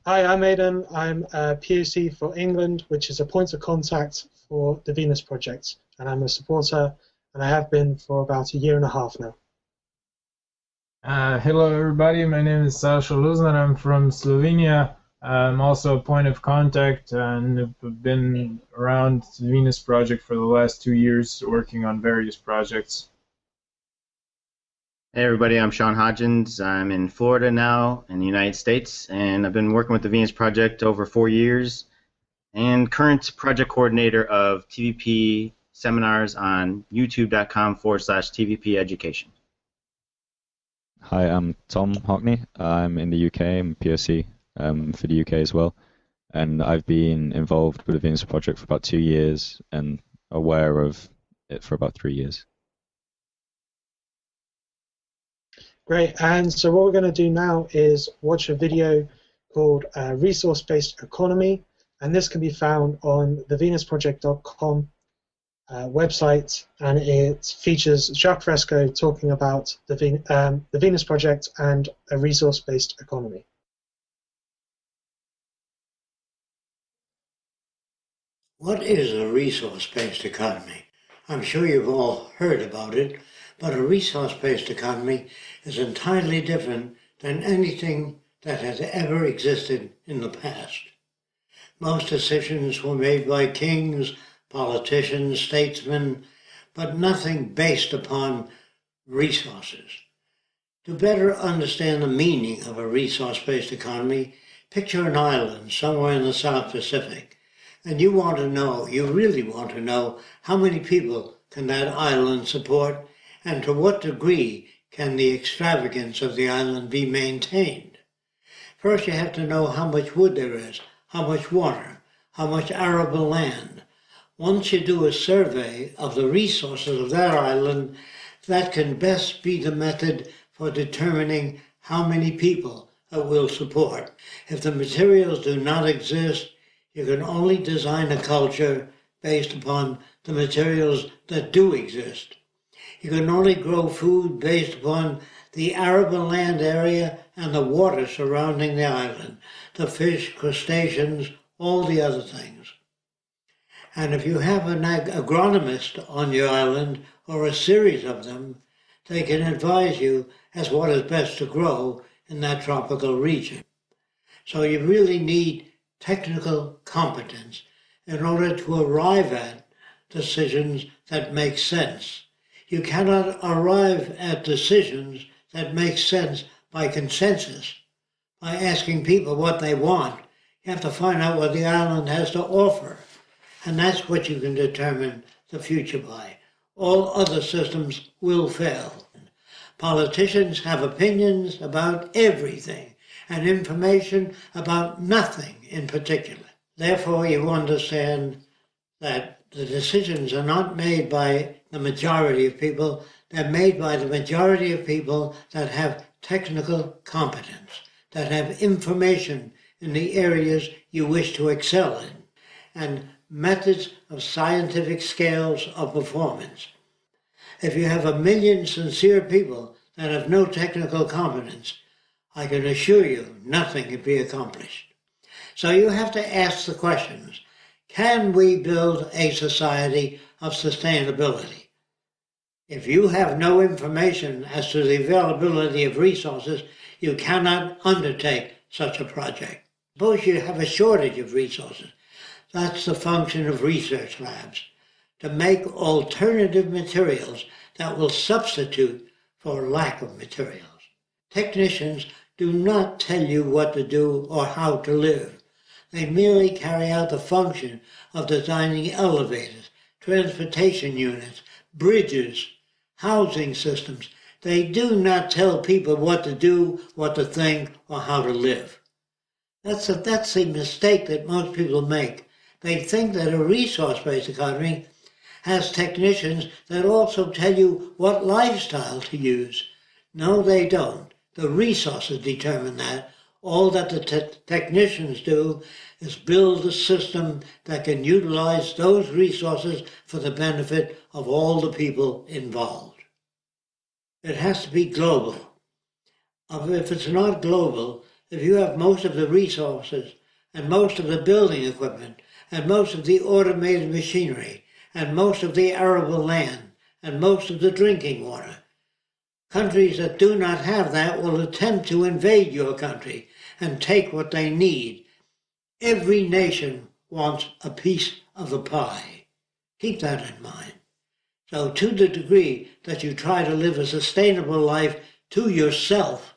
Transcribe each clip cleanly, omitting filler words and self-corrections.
Hi, I'm Aiden. I'm a POC for England, which is a point of contact for the Venus Project, and I'm a supporter, and I have been for about a year and a half now. Hello everybody, my name is Saso Luznar. I'm from Slovenia. I'm also a point of contact and have been around the Venus project for the last 2 years working on various projects. Hey everybody, I'm Shaun Hodgins. I'm in Florida now in the United States, and I've been working with the Venus Project over 4 years and current project coordinator of TVP seminars on youtube.com/TVP education. Hi, I'm Tom Hockney. I'm in the UK. I'm POC for the UK as well. And I've been involved with the Venus Project for about 2 years and aware of it for about 3 years. Great, and so what we're going to do now is watch a video called Resource-Based Economy, and this can be found on the venusproject.com website, and it features Jacques Fresco talking about the Venus Project and a resource-based economy. What is a resource-based economy? I'm sure you've all heard about it, but a resource-based economy is entirely different than anything that has ever existed in the past. Most decisions were made by kings, politicians, statesmen, but nothing based upon resources. To better understand the meaning of a resource-based economy, picture an island somewhere in the South Pacific, and you really want to know how many people can that island support, and to what degree can the extravagance of the island be maintained. First, you have to know how much wood there is, how much water, how much arable land. Once you do a survey of the resources of that island, that can best be the method for determining how many people it will support. If the materials do not exist, you can only design a culture based upon the materials that do exist. You can only grow food based upon the arable land area and the water surrounding the island, the fish, crustaceans, all the other things. And if you have an agronomist on your island, or a series of them, they can advise you as what is best to grow in that tropical region. So you really need technical competence in order to arrive at decisions that make sense. You cannot arrive at decisions that make sense by consensus, by asking people what they want. You have to find out what the island has to offer. And that's what you can determine the future by. All other systems will fail. Politicians have opinions about everything and information about nothing in particular. Therefore, you understand that the decisions are not made by the majority of people. They're made by the majority of people that have technical competence, that have information in the areas you wish to excel in, and methods of scientific scales of performance. If you have 1,000,000 sincere people that have no technical competence, I can assure you nothing can be accomplished. So you have to ask the questions. Can we build a society of sustainability? If you have no information as to the availability of resources, you cannot undertake such a project. Suppose you have a shortage of resources. That's the function of research labs, to make alternative materials that will substitute for lack of materials. Technicians do not tell you what to do or how to live. They merely carry out the function of designing elevators, transportation units, bridges, housing systems. They do not tell people what to do, what to think, or how to live. That's a mistake that most people make. They think that a resource-based economy has technicians that also tell you what lifestyle to use. No, they don't. The resources determine that. All that the technicians do is build a system that can utilize those resources for the benefit of all the people involved. It has to be global. If it's not global, If you have most of the resources and most of the building equipment and most of the automated machinery and most of the arable land and most of the drinking water, countries that do not have that will attempt to invade your country and take what they need. Every nation wants a piece of the pie. Keep that in mind. So to the degree that you try to live a sustainable life to yourself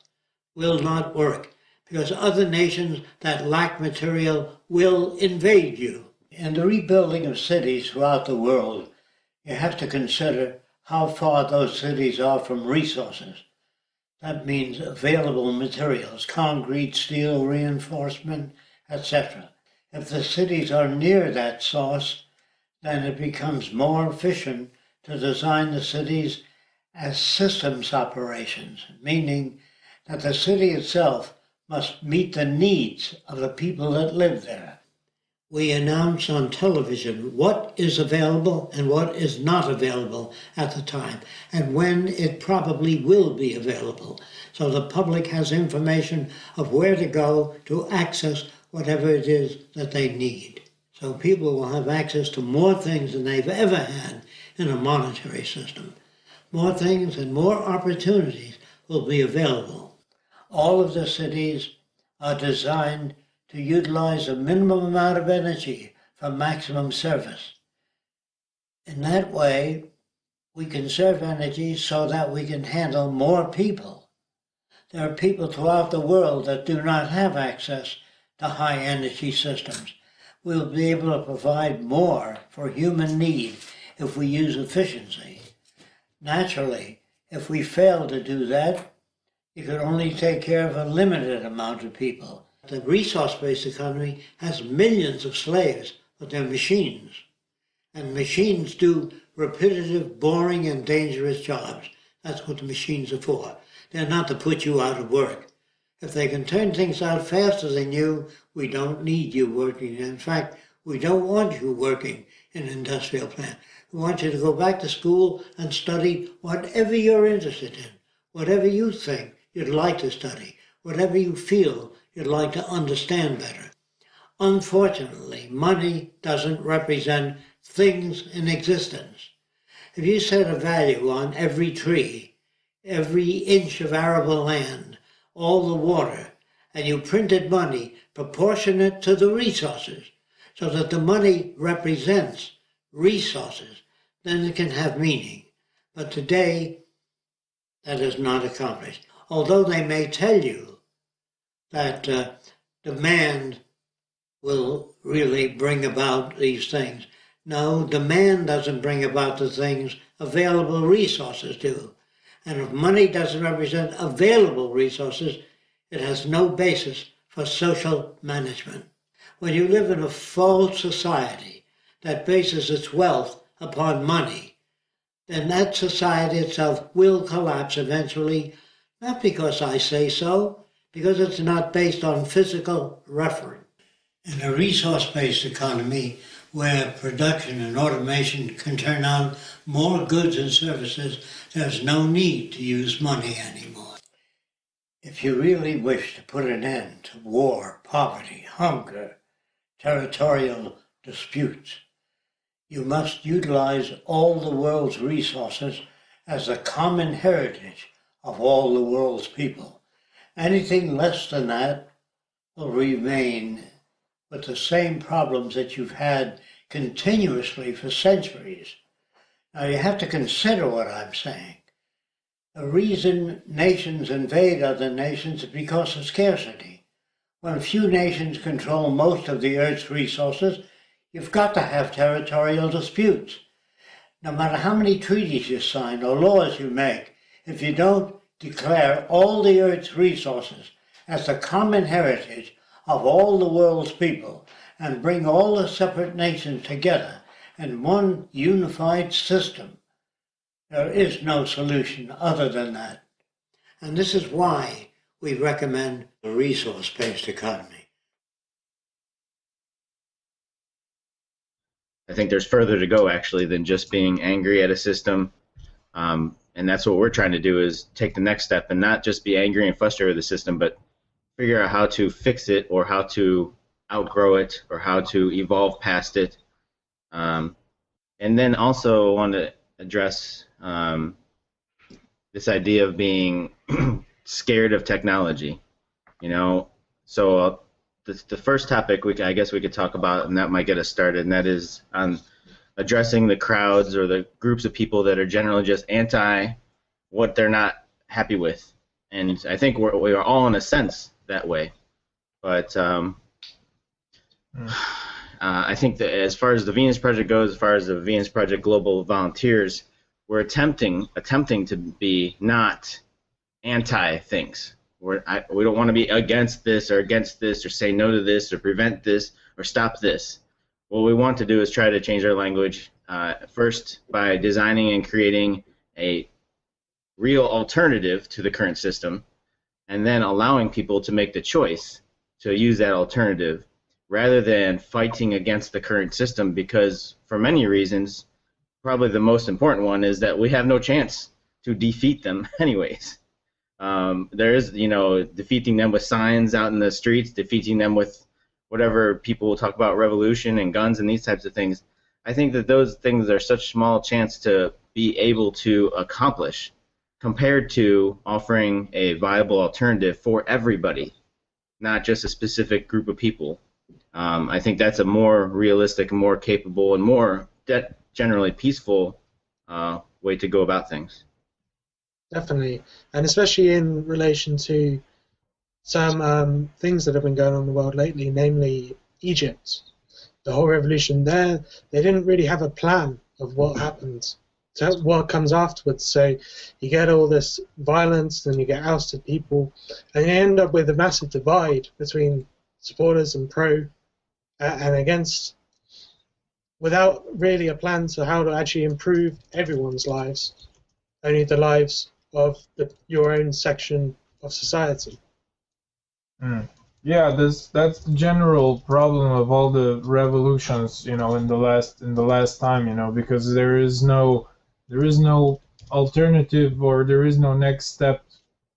will not work, because other nations that lack material will invade you. In the rebuilding of cities throughout the world, you have to consider how far those cities are from resources. That means available materials, concrete, steel, reinforcement, etc. If the cities are near that source, then it becomes more efficient to design the cities as systems operations, meaning that the city itself must meet the needs of the people that live there. We announce on television what is available and what is not available at the time, and when it probably will be available, so the public has information of where to go to access whatever it is that they need. So people will have access to more things than they've ever had in a monetary system. More things and more opportunities will be available. All of the cities are designed to utilize a minimum amount of energy for maximum service. In that way, we conserve energy so that we can handle more people. There are people throughout the world that do not have access to high energy systems. We'll be able to provide more for human need if we use efficiency. Naturally, if we fail to do that, you can only take care of a limited amount of people. The resource-based economy has millions of slaves, but they're machines. And machines do repetitive, boring, and dangerous jobs. That's what the machines are for. They're not to put you out of work. If they can turn things out faster than you, we don't need you working. In fact, we don't want you working in an industrial plant. We want you to go back to school and study whatever you're interested in, whatever you think you'd like to study, whatever you feel you'd like to understand better. Unfortunately, money doesn't represent things in existence. If you set a value on every tree, every inch of arable land, all the water, and you printed money proportionate to the resources, so that the money represents resources, then it can have meaning. But today, that is not accomplished. Although they may tell you that demand will really bring about these things. No, demand doesn't bring about the things, available resources do. And if money doesn't represent available resources, it has no basis for social management. When you live in a false society that bases its wealth upon money, then that society itself will collapse eventually, not because I say so, because it's not based on physical reference. In a resource-based economy, where production and automation can turn out more goods and services, there's no need to use money anymore. If you really wish to put an end to war, poverty, hunger, territorial disputes, you must utilize all the world's resources as a common heritage of all the world's people. Anything less than that will remain with the same problems that you've had continuously for centuries. Now you have to consider what I'm saying. The reason nations invade other nations is because of scarcity. When few nations control most of the Earth's resources, you've got to have territorial disputes. No matter how many treaties you sign or laws you make, if you don't declare all the Earth's resources as the common heritage of all the world's people and bring all the separate nations together in one unified system, there is no solution other than that. And this is why we recommend a resource-based economy. I think there's further to go, actually, than just being angry at a system. And that's what we're trying to do, is take the next step and not just be angry and frustrated with the system, but figure out how to fix it or how to outgrow it or how to evolve past it. And then also want to address this idea of being scared of technology. You know, so the first topic I guess we could talk about, and that might get us started, and that is on addressing the crowds or the groups of people that are generally just anti what they're not happy with. And I think we are all in a sense that way. But I think that as far as the Venus Project goes, as far as the Venus Project Global Volunteers, we're attempting to be not anti things. We don't want to be against this or say no to this or prevent this or stop this. What we want to do is try to change our language first by designing and creating a real alternative to the current system, and then allowing people to make the choice to use that alternative rather than fighting against the current system, because for many reasons, probably the most important one is that we have no chance to defeat them anyways. There is, defeating them with signs out in the streets, defeating them with whatever people talk about, revolution and guns and these types of things. I think that those things are such small chance to be able to accomplish compared to offering a viable alternative for everybody, not just a specific group of people. I think that's a more realistic, more capable, and more generally peaceful way to go about things. Definitely, and especially in relation to some things that have been going on in the world lately, namely Egypt. The whole revolution there, they didn't really have a plan of what happens, what comes afterwards. So you get all this violence, then you get ousted people, and you end up with a massive divide between supporters and pro and against, without really a plan to how to actually improve everyone's lives, only the lives of your own section of society. Yeah, that's the general problem of all the revolutions, in the last time, because there is no alternative, or there is no next step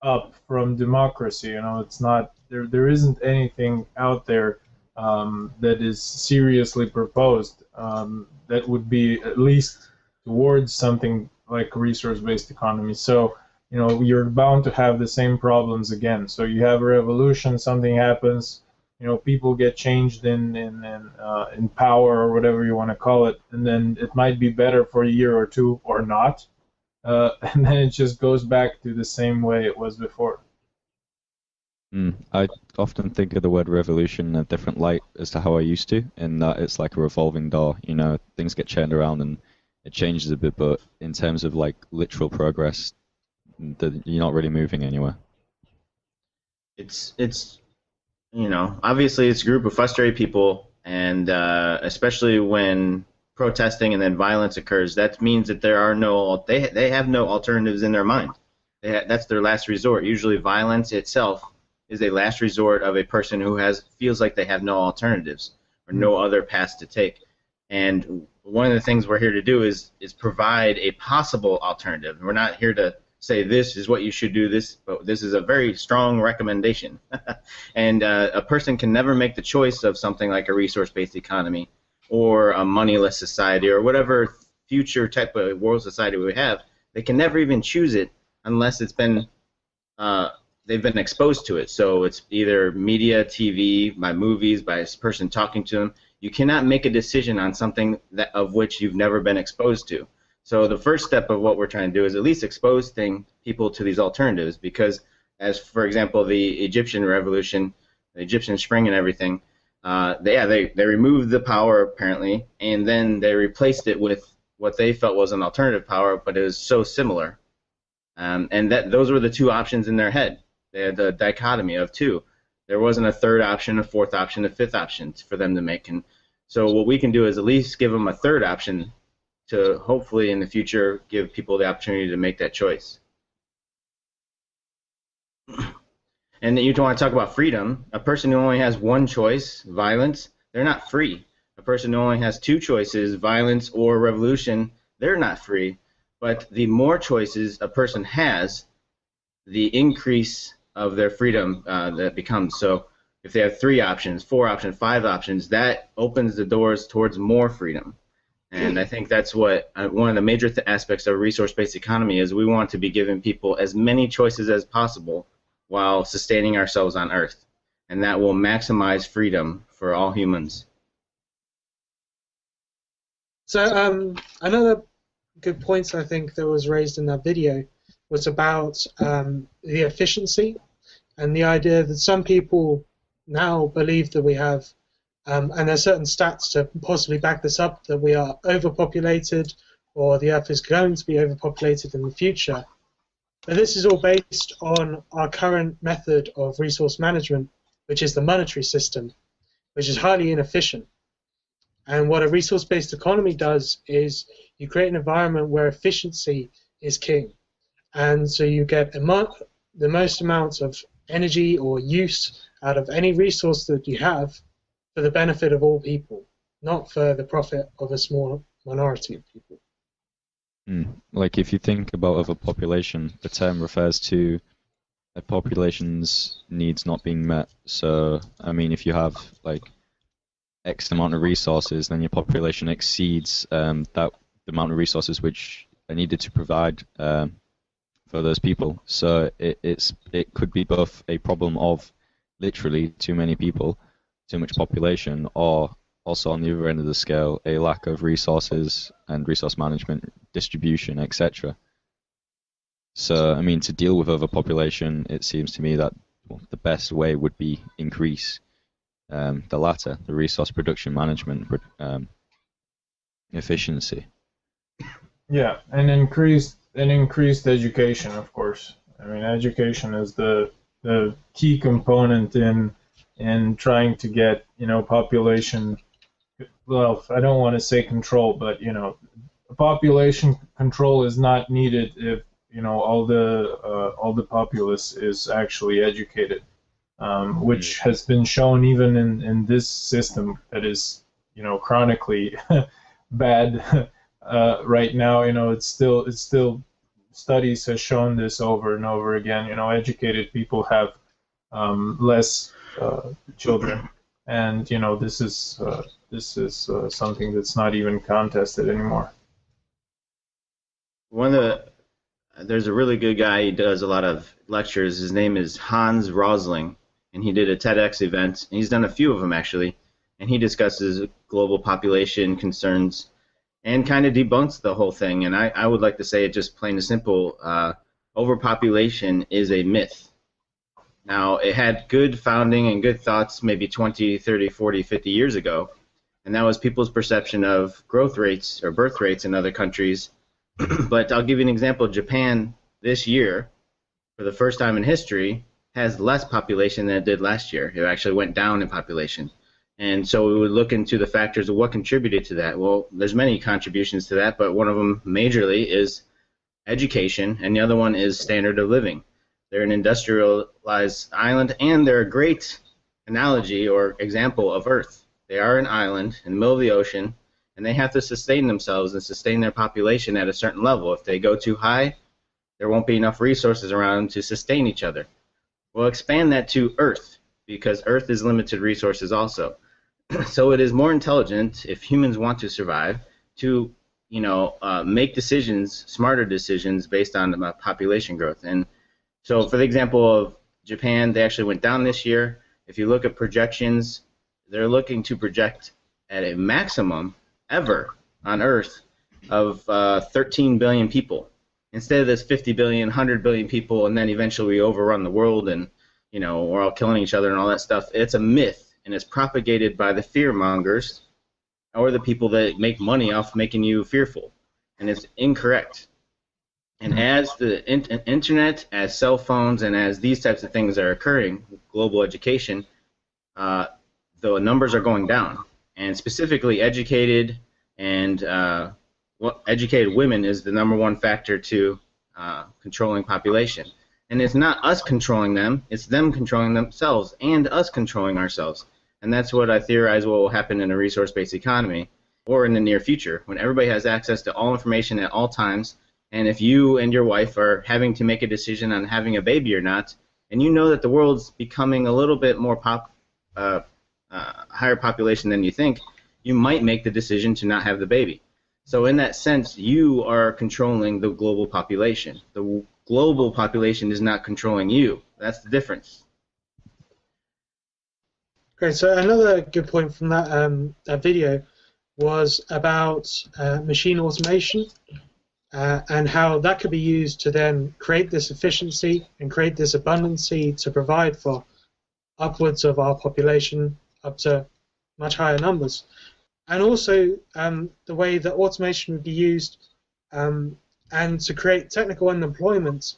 up from democracy. It's not there isn't anything out there that is seriously proposed that would be at least towards something like a resource-based economy. So you're bound to have the same problems again. So you have a revolution, something happens, people get changed in power, or whatever you want to call it, and then it might be better for a year or two or not, and then it just goes back to the same way it was before. I often think of the word revolution in a different light as to how I used to, in that it's like a revolving door. Things get turned around and it changes a bit, but in terms of like literal progress, you're not really moving anywhere. It's obviously it's a group of frustrated people, and especially when protesting and then violence occurs, that means that they have no alternatives in their mind. That's their last resort. Usually violence itself is a last resort of a person who feels like they have no alternatives or no other paths to take. And one of the things we're here to do is provide a possible alternative. We're not here to say this is what you should do, but this is a very strong recommendation. And a person can never make the choice of something like a resource-based economy or a moneyless society or whatever future type of world society we have. They can never even choose it unless it's been they've been exposed to it. So it's either media, TV, by movies, by a person talking to them. You cannot make a decision on something of which you've never been exposed to. So the first step of what we're trying to do is at least expose people to these alternatives, because as, for example, the Egyptian revolution, the Egyptian spring and everything, they removed the power apparently, and then they replaced it with what they felt was an alternative power, but it was so similar. And those were the two options in their head. They had the dichotomy of two. There wasn't a third option, a fourth option, a fifth option for them to make. And so what we can do is at least give them a third option to hopefully in the future give people the opportunity to make that choice. And then you want to talk about freedom. A person who only has one choice, violence, they're not free. A person who only has two choices, violence or revolution, they're not free. But the more choices a person has, the increase of their freedom that becomes. So if they have 3 options, 4 options, 5 options, that opens the doors towards more freedom. And I think that's what one of the major aspects of a resource-based economy is. We want to be giving people as many choices as possible while sustaining ourselves on Earth. And that will maximize freedom for all humans. So another good point I think that was raised in that video was about the efficiency and the idea that some people now believe that we have, and there's certain stats to possibly back this up, that we are overpopulated or the Earth is going to be overpopulated in the future. But this is all based on our current method of resource management, which is the monetary system, which is highly inefficient. And what a resource-based economy does is you create an environment where efficiency is king. And so you get the most amount of energy or use out of any resource that you have for the benefit of all people, not for the profit of a small minority of people. Like if you think about overpopulation, the term refers to a population's needs not being met. So, I mean, if you have like X amount of resources, then your population exceeds the amount of resources which are needed to provide for those people. So it could be both a problem of literally too many people, too much population, or also on the other end of the scale, a lack of resources and resource management, distribution, etc. So, I mean, to deal with overpopulation, it seems to me that the best way would be increase the latter, the resource production management efficiency. Yeah, and increased education, of course. I mean, education is the key component in trying to get, population. Well, I don't want to say control, but population control is not needed if all the populace is actually educated, which has been shown even in this system that is chronically bad right now. It's still studies have shown this over and over again. Educated people have less children, and this is something that's not even contested anymore. There's a really good guy. He does a lot of lectures. His name is Hans Rosling, and he did a TEDx event. He's done a few of them actually, and he discusses global population concerns and kind of debunks the whole thing. And I would like to say it just plain and simple. Overpopulation is a myth. Now, it had good founding and good thoughts maybe 20, 30, 40, 50 years ago, and that was people's perception of growth rates or birth rates in other countries. But I'll give you an example. Japan this year, for the first time in history, has less population than it did last year. It actually went down in population. And so we would look into the factors of what contributed to that. Well, there's many contributions to that, but one of them majorly is education, and the other one is standard of living. They're an industrialized island, and they're a great analogy or example of Earth. They are an island in the middle of the ocean, and they have to sustain themselves and sustain their population at a certain level. If they go too high, there won't be enough resources around to sustain each other. We'll expand that to Earth, because Earth is limited resources also. So it is more intelligent, if humans want to survive, to make decisions, smarter decisions based on population growth. And so for the example of Japan, they actually went down this year. If you look at projections, they're looking to project at a maximum ever on Earth of 13 billion people. Instead of this 50 billion, 100 billion people, and then eventually we overrun the world and we're all killing each other and all that stuff. It's a myth, and it's propagated by the fear mongers or the people that make money off making you fearful, and it's incorrect. And as the internet, as cell phones, and as these types of things are occurring, global education, the numbers are going down. And specifically, educated and educated women is the #1 factor to controlling population. And it's not us controlling them, it's them controlling themselves and us controlling ourselves. And that's what I theorize will happen in a resource-based economy, or in the near future, when everybody has access to all information at all times. And if you and your wife are having to make a decision on having a baby or not, and you know that the world's becoming a little bit more higher population than you think, you might make the decision to not have the baby. So in that sense, you are controlling the global population. The global population is not controlling you. That's the difference. Great. So another good point from that video was about machine automation and how that could be used to then create this efficiency and create this abundancy to provide for upwards of our population up to much higher numbers. And also the way that automation would be used and to create technical unemployment.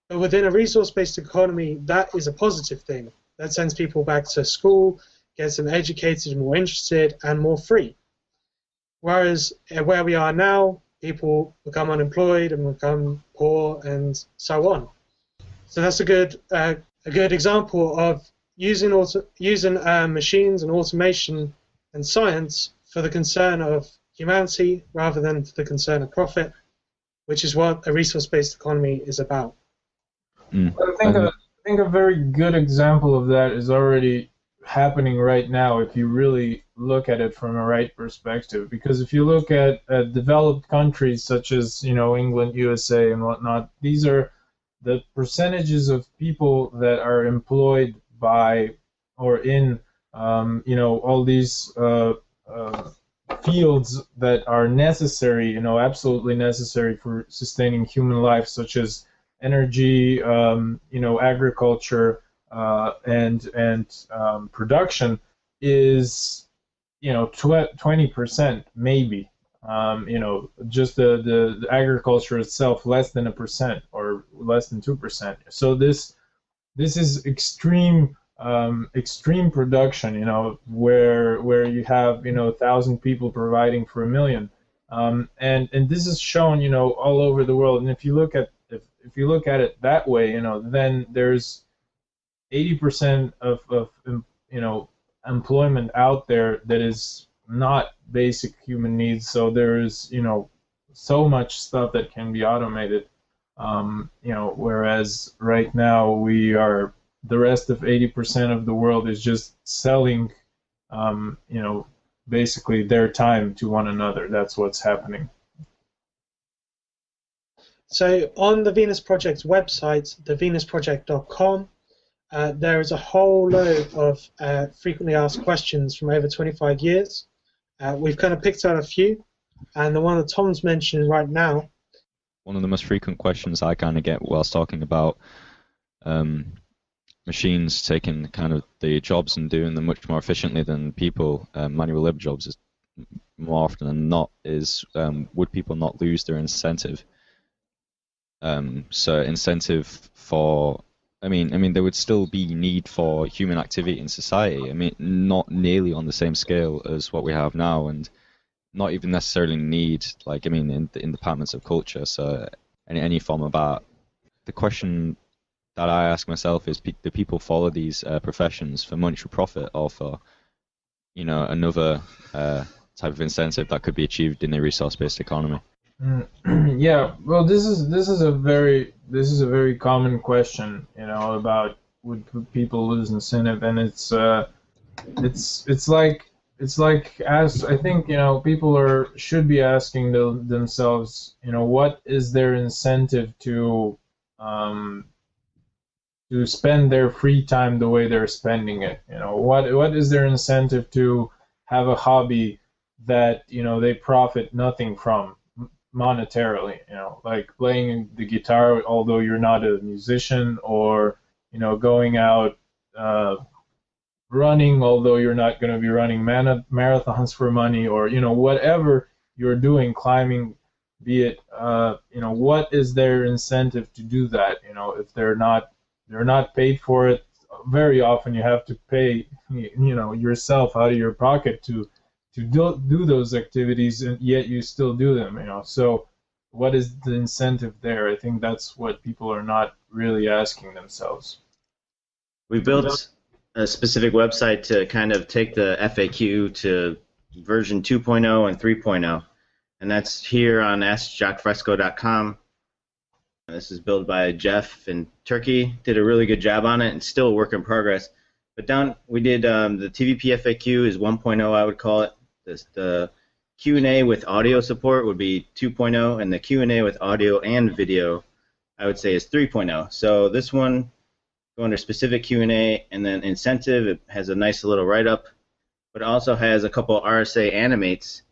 But within a resource-based economy, that is a positive thing. That sends people back to school, gets them educated, more interested, and more free. Whereas where we are now, people become unemployed and become poor and so on. So that's a good example of using machines and automation and science for the concern of humanity rather than for the concern of profit, which is what a resource-based economy is about. I think a very good example of that is already happening right now if you really look at it from a right perspective. Because if you look at developed countries such as England, USA, and whatnot, these are the percentages of people that are employed by or in all these fields that are necessary, absolutely necessary for sustaining human life, such as energy, agriculture, and production, is 20% maybe. Just the agriculture itself, less than 1% or less than 2%. So this is extreme production, where you have 1,000 people providing for 1 million, and this is shown all over the world. And if you look at it that way, then there's 80% of employment out there that is not basic human needs. So there's so much stuff that can be automated, whereas right now the rest of 80% of the world is just selling basically their time to one another. That's what's happening. So on the Venus Project's website, thevenusproject.com, there is a whole load of frequently asked questions from over 25 years. We've kind of picked out a few, and the one that Tom's mentioning right now. One of the most frequent questions I kind of get whilst talking about machines taking kind of the jobs and doing them much more efficiently than people, manual labor jobs, is more often than not, is would people not lose their incentive? So incentive for, I mean, there would still be need for human activity in society. I mean, not nearly on the same scale as what we have now, and not even necessarily need, in departments of culture, so any form of art. The question that I ask myself is, do people follow these professions for monetary profit or for, another type of incentive that could be achieved in a resource-based economy? Yeah, well, this is a very common question, about would people lose incentive, and it's like I think people should be asking themselves, what is their incentive to spend their free time the way they're spending it? What is their incentive to have a hobby that they profit nothing from monetarily, like playing the guitar although you're not a musician, or going out running although you're not going to be running marathons for money, or whatever you're doing, climbing, be it what is their incentive to do that? If they're not paid for it, very often you have to pay yourself out of your pocket to do those activities, and yet you still do them, So what is the incentive there? I think that's what people are not really asking themselves. We built a specific website to kind of take the FAQ to version 2.0 and 3.0, and that's here on askjacquefresco.com. This is built by Jeff in Turkey. Did a really good job on it, and still a work in progress. But we did the TVP FAQ is 1.0, I would call it. The Q&A with audio support would be 2.0, and the Q&A with audio and video, I would say, is 3.0. So this one, go under specific Q&A, and then incentive. It has a nice little write-up, but it also has a couple RSA animates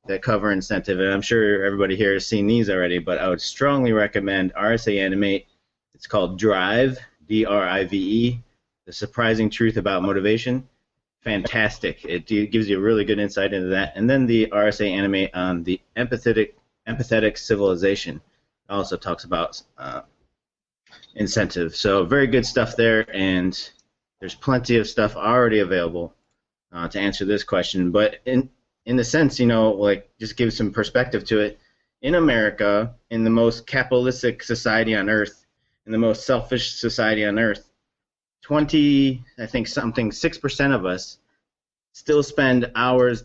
that cover incentive, and I'm sure everybody here has seen these already, but I would strongly recommend RSA Animate. It's called Drive, D-R-I-V-E, The Surprising Truth About Motivation. Fantastic. It gives you a really good insight into that. And then the RSA Animate on the empathetic civilization also talks about incentive. So very good stuff there, and there's plenty of stuff already available to answer this question. But in the sense, like, just give some perspective to it. In America, in the most capitalistic society on earth, in the most selfish society on earth, 6% of us still spend hours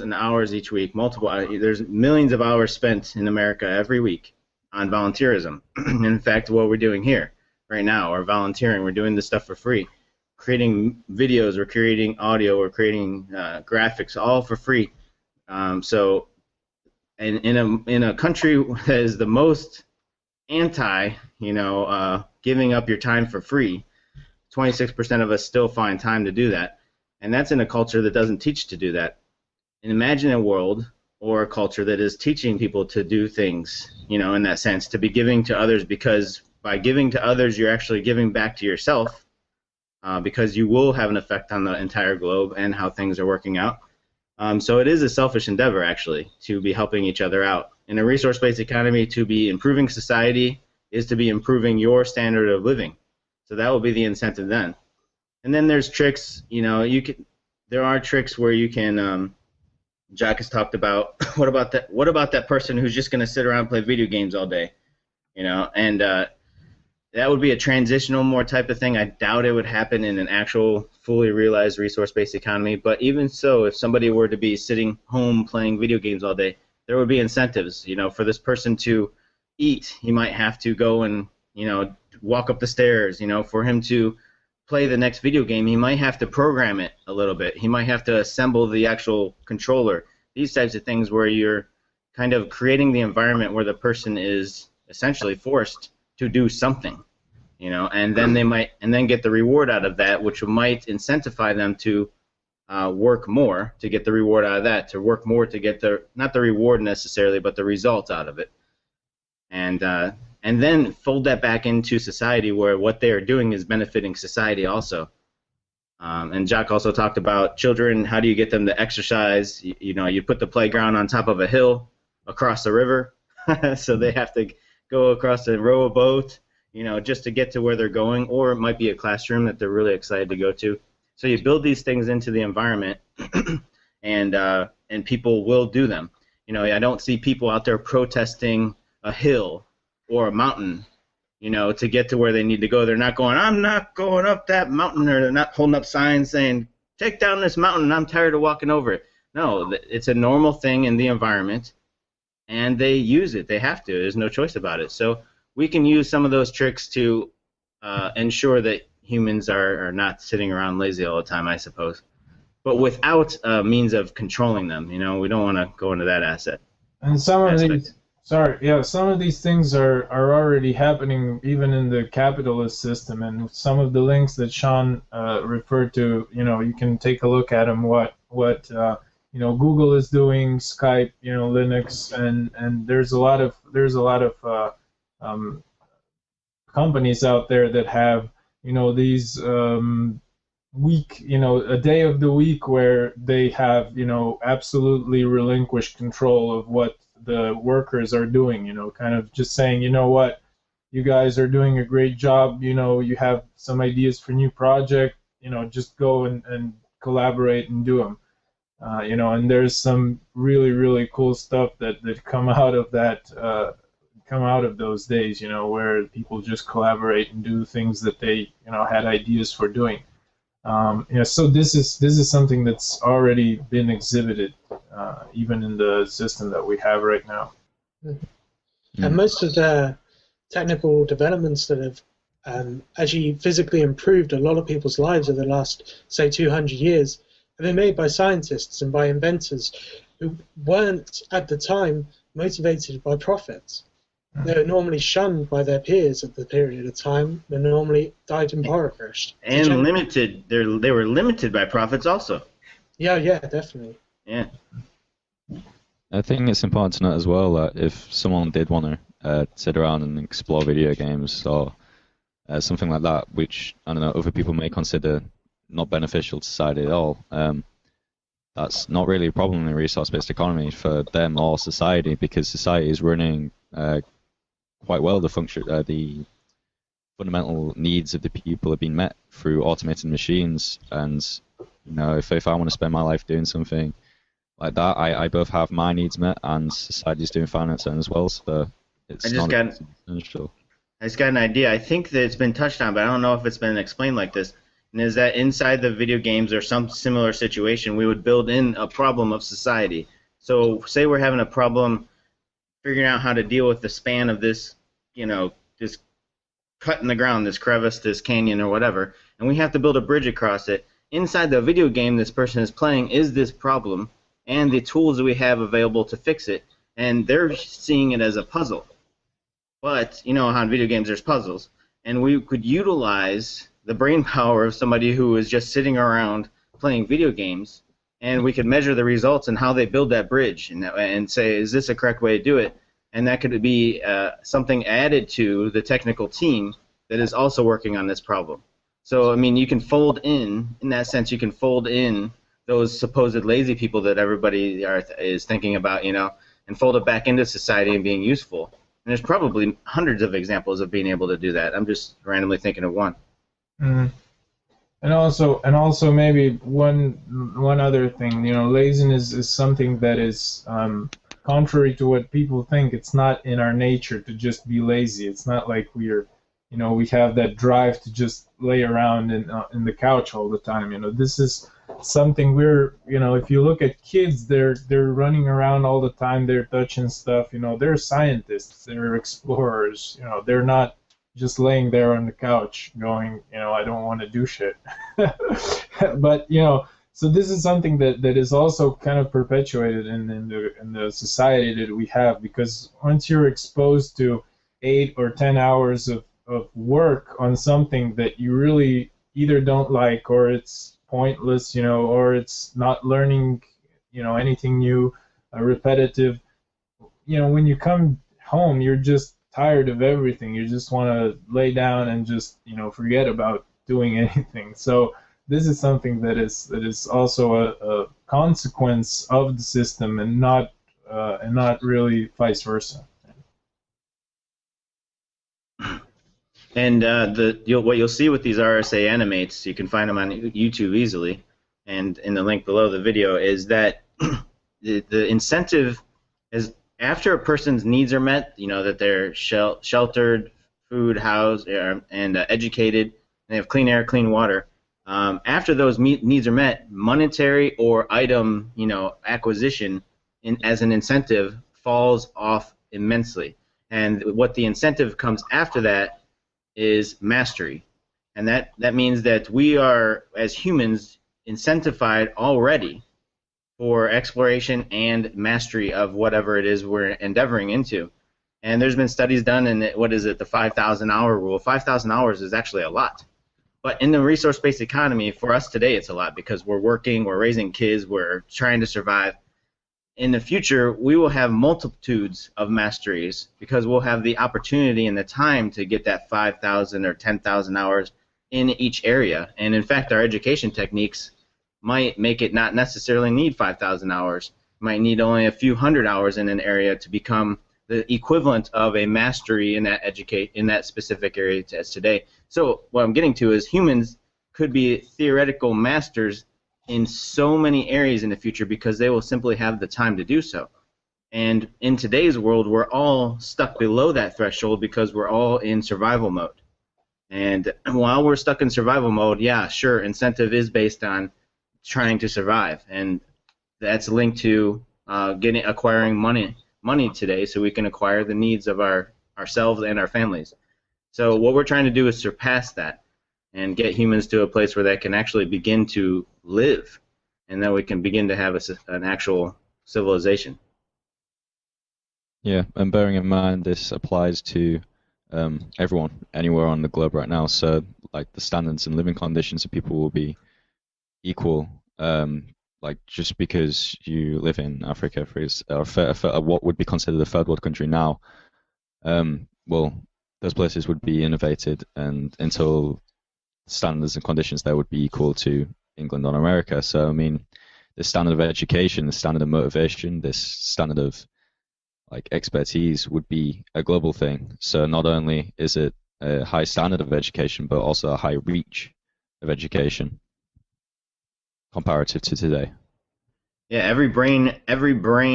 and hours each week, there's millions of hours spent in America every week on volunteerism. In fact, what we're doing here right now, we're volunteering, we're doing this stuff for free, creating videos, we're creating audio, we're creating graphics, all for free. So in a country that is the most anti, giving up your time for free, 26% of us still find time to do that. And that's in a culture that doesn't teach to do that. And imagine a world or a culture that is teaching people to do things, in that sense, to be giving to others, because by giving to others, you're actually giving back to yourself, because you will have an effect on the entire globe and how things are working out. So it is a selfish endeavor, actually, to be helping each other out. In a resource-based economy, to be improving society is to be improving your standard of living. So that will be the incentive then. And then there's tricks, there are tricks where you can, Jack has talked about, what about that person who's just going to sit around and play video games all day, and that would be a transitional more type of thing. I doubt it would happen in an actual fully realized resource-based economy. But even so, if somebody were to be sitting home playing video games all day, there would be incentives. For this person to eat, he might have to go and walk up the stairs. For him to play the next video game, he might have to program it a little bit. He might have to assemble the actual controller. These types of things where you're kind of creating the environment where the person is essentially forced to do something, and then they might get the reward out of that, which might incentivize them to work more to get the reward out of that, to work more to get not the reward necessarily, but the result out of it, and then fold that back into society where what they are doing is benefiting society also. And Jack also talked about children. How do you get them to exercise? You put the playground on top of a hill across the river, so they have to go across and row a boat, just to get to where they're going, or it might be a classroom that they're really excited to go to. So you build these things into the environment, and people will do them. I don't see people out there protesting a hill or a mountain, to get to where they need to go. They're not going, I'm not going up that mountain, or they're not holding up signs saying, take down this mountain, I'm tired of walking over it. No, it's a normal thing in the environment, and they use it. They have to. There's no choice about it. So we can use some of those tricks to ensure that humans are not sitting around lazy all the time, I suppose, but without a means of controlling them. We don't want to go into that asset. And some of these things are already happening even in the capitalist system, and some of the links that Shaun referred to, you can take a look at them. What Google is doing, Skype, Linux, and there's a lot of companies out there that have these week, a day of the week where they have absolutely relinquished control of what the workers are doing. Kind of just saying, what, you guys are doing a great job. You have some ideas for new project. Just go and collaborate and do them. And there's some really, really cool stuff that come out of that, come out of those days, where people just collaborate and do things that they, had ideas for doing. So this is something that's already been exhibited, even in the system that we have right now. And most of the technical developments that have actually physically improved a lot of people's lives over the last, say, 200 years have been made by scientists and by inventors who weren't, at the time, motivated by profits. They were normally shunned by their peers at the period of time. They normally died impoverished. And limited. They were limited by profits also. Yeah, definitely. Yeah. I think it's important to note as well that if someone did want to sit around and explore video games or something like that, which, I don't know, other people may consider not beneficial to society at all, that's not really a problem in a resource-based economy for them or society, because society is running quite well. The fundamental needs of the people have been met through automated machines, and if I want to spend my life doing something like that, I both have my needs met and society's doing fine on its own as well. So it's essential. I just got an idea. I think that it's been touched on, but I don't know if it's been explained like this. And is that inside the video games or some similar situation, we would build in a problem of society. So say we're having a problem figuring out how to deal with the span of this, this cut in the ground, this crevice, this canyon or whatever, and we have to build a bridge across it. Inside the video game this person is playing is this problem and the tools that we have available to fix it, and they're seeing it as a puzzle. But you know how in video games there's puzzles, and we could utilize the brain power of somebody who is just sitting around playing video games, and we could measure the results and how they build that bridge and say, is this a correct way to do it? And that could be something added to the technical team that is also working on this problem. So, I mean, you can fold in that sense, you can fold in those supposed lazy people that everybody is thinking about, and fold it back into society and being useful. And there's probably hundreds of examples of being able to do that. I'm just randomly thinking of one. Mm. And also maybe one other thing, laziness is something that is contrary to what people think. It's not in our nature to just be lazy. It's not like we have that drive to just lay around in the couch all the time. This is something if you look at kids, they're running around all the time. They're touching stuff. They're scientists. They're explorers. They're not just laying there on the couch going, I don't want to do shit. But, so this is something that is also kind of perpetuated in the society that we have, because once you're exposed to 8 or 10 hours of work on something that you really either don't like, or it's pointless, or it's not learning, anything new, repetitive, when you come home, you're just tired of everything. You just want to lay down and just forget about doing anything. So this is something that is also a consequence of the system, and not really vice versa. And what you'll see with these RSA animates, you can find them on YouTube easily, and in the link below the video, is that the incentive is, after a person's needs are met, that they're sheltered, food, housed, and educated, and they have clean air, clean water. After those needs are met, monetary or item, acquisition as an incentive falls off immensely. And what the incentive comes after that is mastery. And that means that we are, as humans, incentivized already for exploration and mastery of whatever it is we're endeavoring into. And there's been studies done in, the 5,000-hour rule. 5,000 hours is actually a lot. But in the resource-based economy, for us today, it's a lot because we're working, we're raising kids, we're trying to survive. In the future, we will have multitudes of masteries because we'll have the opportunity and the time to get that 5,000 or 10,000 hours in each area. And in fact, our education techniques might make it not necessarily need 5,000 hours. Might need only a few hundred hours in an area to become the equivalent of a mastery in that specific area as today. So what I'm getting to is humans could be theoretical masters in so many areas in the future because they will simply have the time to do so. And in today's world, we're all stuck below that threshold because we're all in survival mode. And while we're stuck in survival mode, yeah, sure, incentive is based on trying to survive, and that's linked to acquiring money today, so we can acquire the needs of our ourselves and our families. So what we're trying to do is surpass that and get humans to a place where they can actually begin to live, and then we can begin to have an actual civilization. Yeah, and bearing in mind this applies to everyone anywhere on the globe right now. So like the standards and living conditions of people will be equal. Like just because you live in Africa, or what would be considered a third world country now, well, those places would be innovated, and until standards and conditions there would be equal to England or America. So I mean, the standard of education, the standard of motivation, this standard of like expertise would be a global thing. So not only is it a high standard of education, but also a high reach of education comparative to today. Yeah, every brain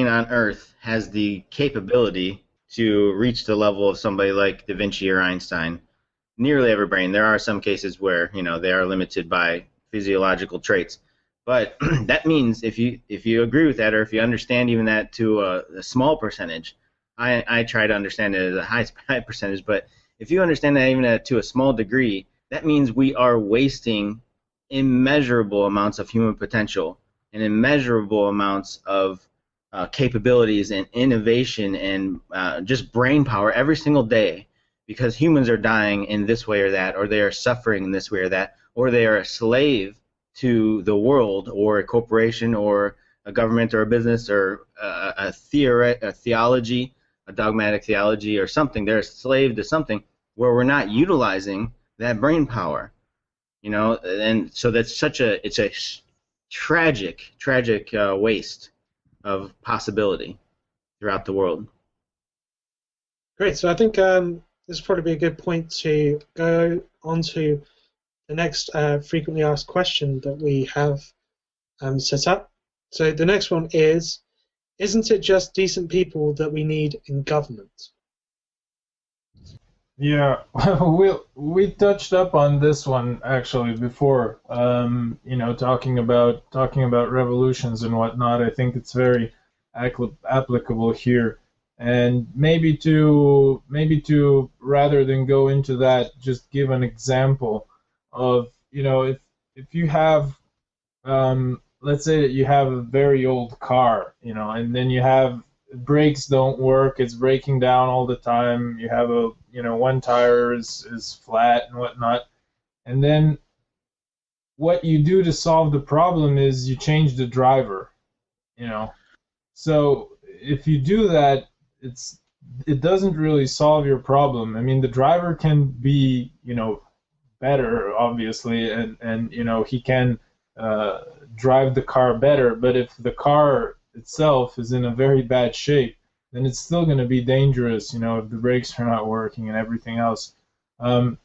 on Earth has the capability to reach the level of somebody like Da Vinci or Einstein. Nearly every brain. There are some cases where they are limited by physiological traits, but that means if you agree with that, or if you understand even that to a small percentage, I try to understand it as a high percentage, but if you understand that even to a small degree, that means we are wasting immeasurable amounts of human potential and immeasurable amounts of capabilities and innovation and just brain power every single day, because humans are dying in this way or that, or they are suffering in this way or that, or they are a slave to the world or a corporation or a government or a business or a theology, a dogmatic theology or something. They're a slave to something where we're not utilizing that brain power, and so it's a tragic waste of possibility throughout the world. Great. So I think this would probably be a good point to go on to the next frequently asked question that we have set up. So the next one is, isn't it just decent people that we need in government? Yeah, we touched up on this one actually before. Talking about revolutions and whatnot. I think it's very applicable here. And maybe to rather than go into that, just give an example of if you have let's say that you have a very old car, and then you have brakes don't work, it's breaking down all the time, you have one tire is flat and whatnot, and then what you do to solve the problem is you change the driver, so if you do that, it doesn't really solve your problem. I mean, the driver can be better, obviously, and he can drive the car better, but if the car itself is in a very bad shape, then it's still going to be dangerous, if the brakes are not working and everything else.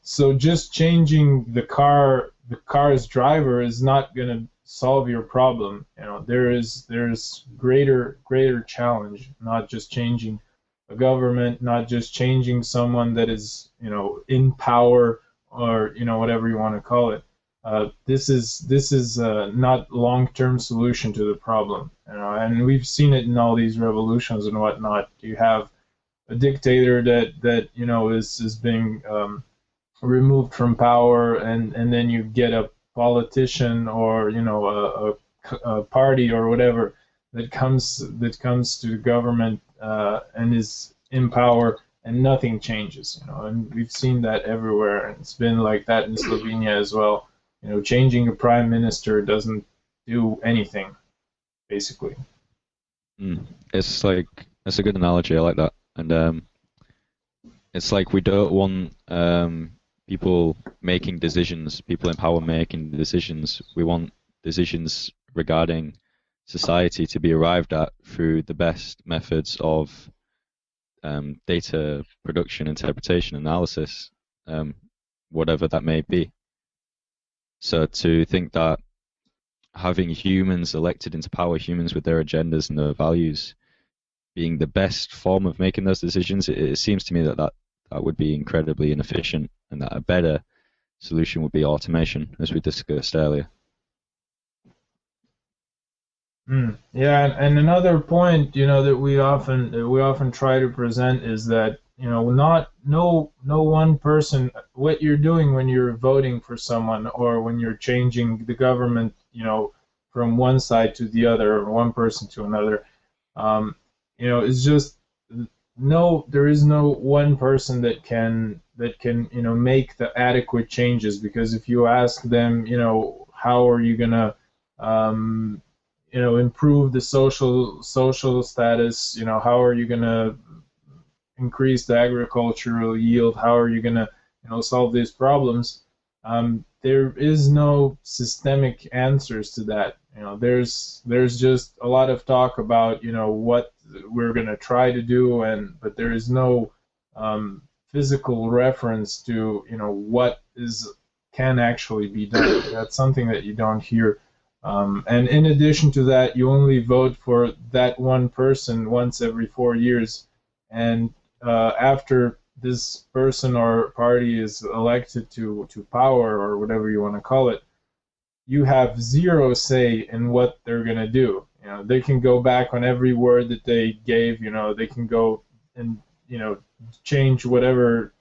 So just changing the car's driver is not going to solve your problem. There's greater challenge, not just changing a government, not just changing someone that is, in power, or whatever you want to call it. This is not long-term solution to the problem, and we've seen it in all these revolutions and whatnot. You have a dictator that is being removed from power, and then you get a politician or a party or whatever that comes to the government and is in power, and nothing changes, and we've seen that everywhere, and it's been like that in Slovenia as well. Changing a prime minister doesn't do anything, basically. It's like, that's a good analogy. I like that. And it's like we don't want people making decisions, people in power making decisions. We want decisions regarding society to be arrived at through the best methods of data production, interpretation, analysis, whatever that may be. So to think that having humans elected into power, humans with their agendas and their values, being the best form of making those decisions, it seems to me that would be incredibly inefficient, and that a better solution would be automation, as we discussed earlier. Yeah, and another point, that we often try to present is that not no one person, what you're doing when you're voting for someone or when you're changing the government, from one side to the other or one person to another, it's just there is no one person that can make the adequate changes, because if you ask them, how are you gonna improve the social status, how are you gonna increase the agricultural yield, how are you gonna solve these problems, there is no systemic answers to that. There's just a lot of talk about what we're gonna try to do, but there is no physical reference to what can actually be done. That's something that you don't hear. And in addition to that, you only vote for that one person once every 4 years, and after this person or party is elected to power, or whatever you want to call it, you have zero say in what they're going to do. They can go back on every word that they gave. They can go and change whatever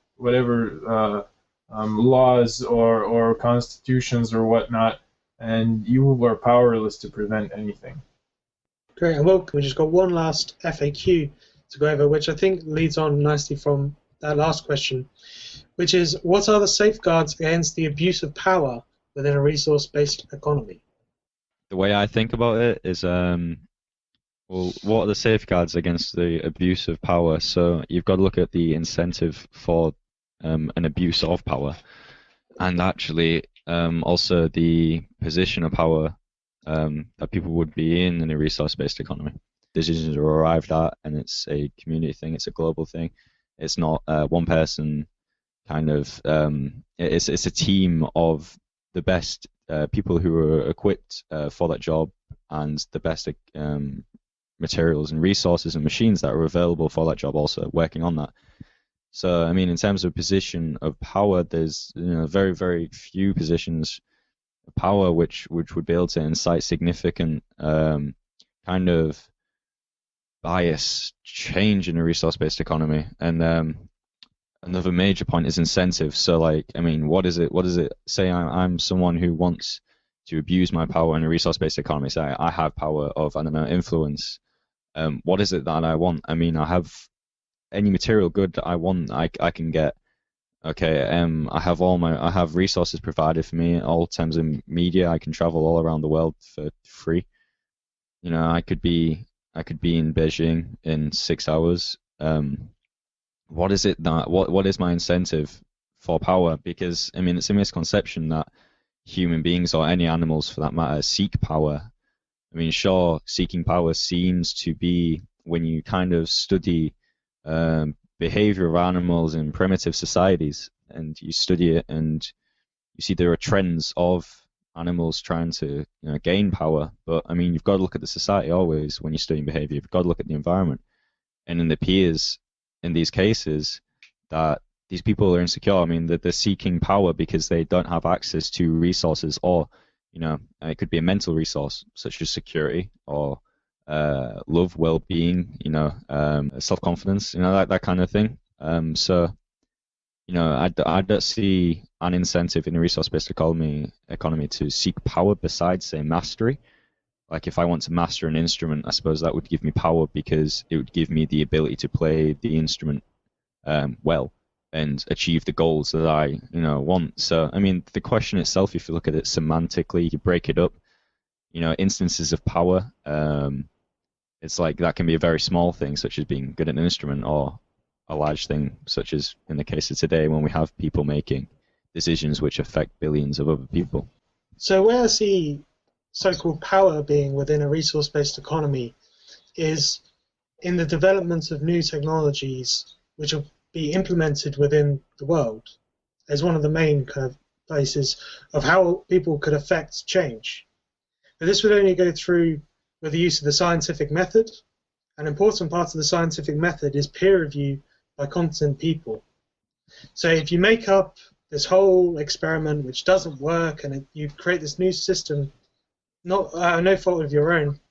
laws or constitutions or whatnot, and you are powerless to prevent anything. Great, and we just got one last FAQ to go over, which I think leads on nicely from that last question, which is, what are the safeguards against the abuse of power within a resource-based economy? The way I think about it is, what are the safeguards against the abuse of power? So you've got to look at the incentive for an abuse of power, and actually also the position of power that people would be in a resource-based economy. Decisions are arrived at, and it's a community thing, it's a global thing. It's not one person kind of, it's a team of the best people who are equipped for that job, and the best materials and resources and machines that are available for that job also working on that. So, I mean, in terms of position of power, there's very, very few positions of power which would be able to incite significant kind of bias change in a resource-based economy. And another major point is incentive. So, like, I mean, what is it? Say I'm someone who wants to abuse my power in a resource-based economy. Say I have power of, I don't know, influence. What is it that I want? I mean, I have any material good that I want, I can get. Okay, I have resources provided for me, all terms of media. I can travel all around the world for free. I could be in Beijing in 6 hours. What is it that what is my incentive for power? Because I mean, it's a misconception that human beings, or any animals for that matter, seek power. I mean, sure, seeking power seems to be, when you kind of study behavior of animals in primitive societies, and you study it, and you see there are trends of animals trying to gain power. But I mean, you've got to look at the society always when you're studying behavior. You've got to look at the environment, and it appears in these cases that these people are insecure. I mean, that they're seeking power because they don't have access to resources, or it could be a mental resource such as security, or love, well-being, self-confidence, that kind of thing. So, I don't see an incentive in a resource-based economy to seek power besides, say, mastery. Like, if I want to master an instrument, I suppose that would give me power, because it would give me the ability to play the instrument well and achieve the goals that I want. So, I mean, the question itself, if you look at it semantically, you break it up, instances of power, it's like that can be a very small thing, such as being good at an instrument, or a large thing, such as in the case of today, when we have people making decisions which affect billions of other people. So where I see so-called power being within a resource-based economy is in the development of new technologies which will be implemented within the world as one of the main kind of places of how people could affect change. But this would only go through with the use of the scientific method. An important part of the scientific method is peer review by competent people. So if you make up this whole experiment which doesn't work, and you create this new system, no fault of your own,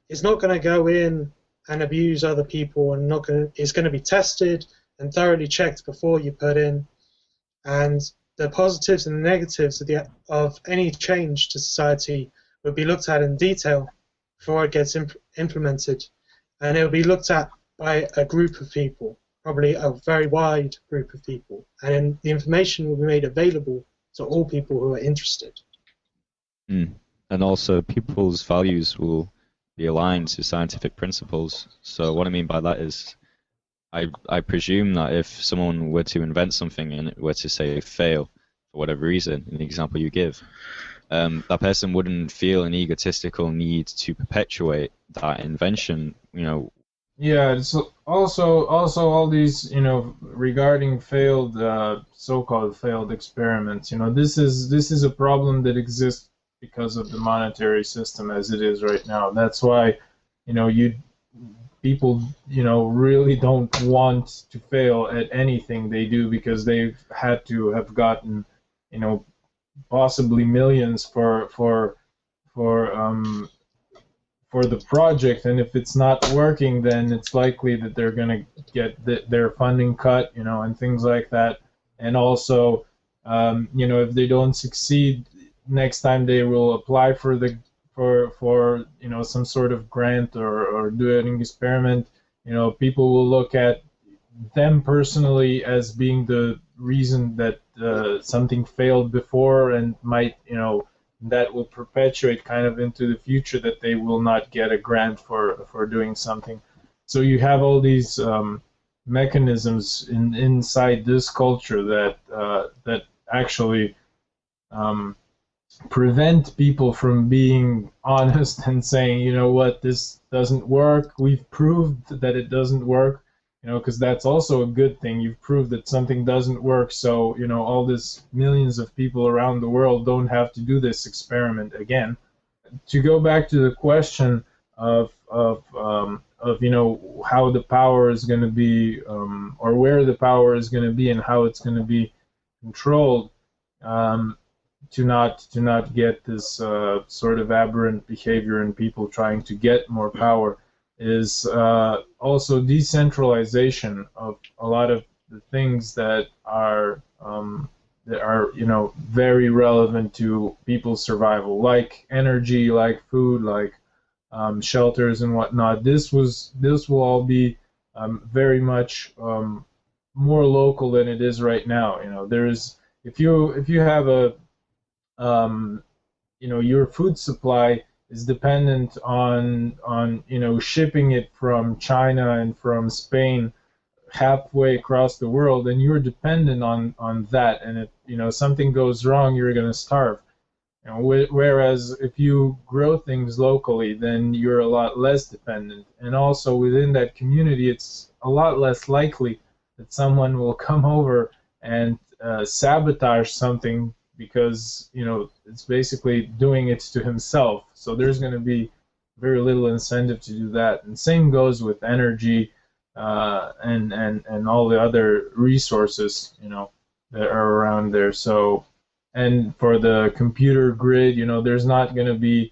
it's not going to go in and abuse other people, and it's going to be tested and thoroughly checked before you put in, and the positives and the negatives of any change to society would be looked at in detail before it gets implemented, and it will be looked at by a group of people, probably a very wide group of people, and the information will be made available to all people who are interested. And also, people's values will be aligned to scientific principles. So what I mean by that is, I presume that if someone were to invent something and it were to, say, fail for whatever reason, in the example you give, that person wouldn't feel an egotistical need to perpetuate that invention, you know. Yeah, so also all these, regarding failed, so-called failed experiments, this is a problem that exists because of the monetary system as it is right now. That's why, people, really don't want to fail at anything they do, because they've had to have gotten, possibly millions for the project, and if it's not working, then it's likely that they're going to get their funding cut, and things like that. And also, if they don't succeed, next time they will apply for some sort of grant or do an experiment. People will look at them personally as being the reason that something failed before, and might, that will perpetuate kind of into the future that they will not get a grant for doing something. So you have all these mechanisms inside this culture that actually prevent people from being honest and saying, what, this doesn't work. We've proved that it doesn't work, because that's also a good thing. You've proved that something doesn't work, so, all this millions of people around the world don't have to do this experiment again. To go back to the question of how the power is going to be, or where the power is going to be and how it's going to be controlled, to not get this sort of aberrant behavior in people trying to get more power, is also decentralization of a lot of the things that are very relevant to people's survival, like energy, like food, like shelters and whatnot. This will all be very much more local than it is right now. There's, if you have a your food supply is dependent on shipping it from China and from Spain halfway across the world, and you're dependent on that, and if something goes wrong, you're going to starve. Whereas if you grow things locally, then you're a lot less dependent, and also within that community, it's a lot less likely that someone will come over and sabotage something, because it's basically doing it to himself. So there's going to be very little incentive to do that. And same goes with energy and all the other resources that are around there. So, and for the computer grid, there's not going to be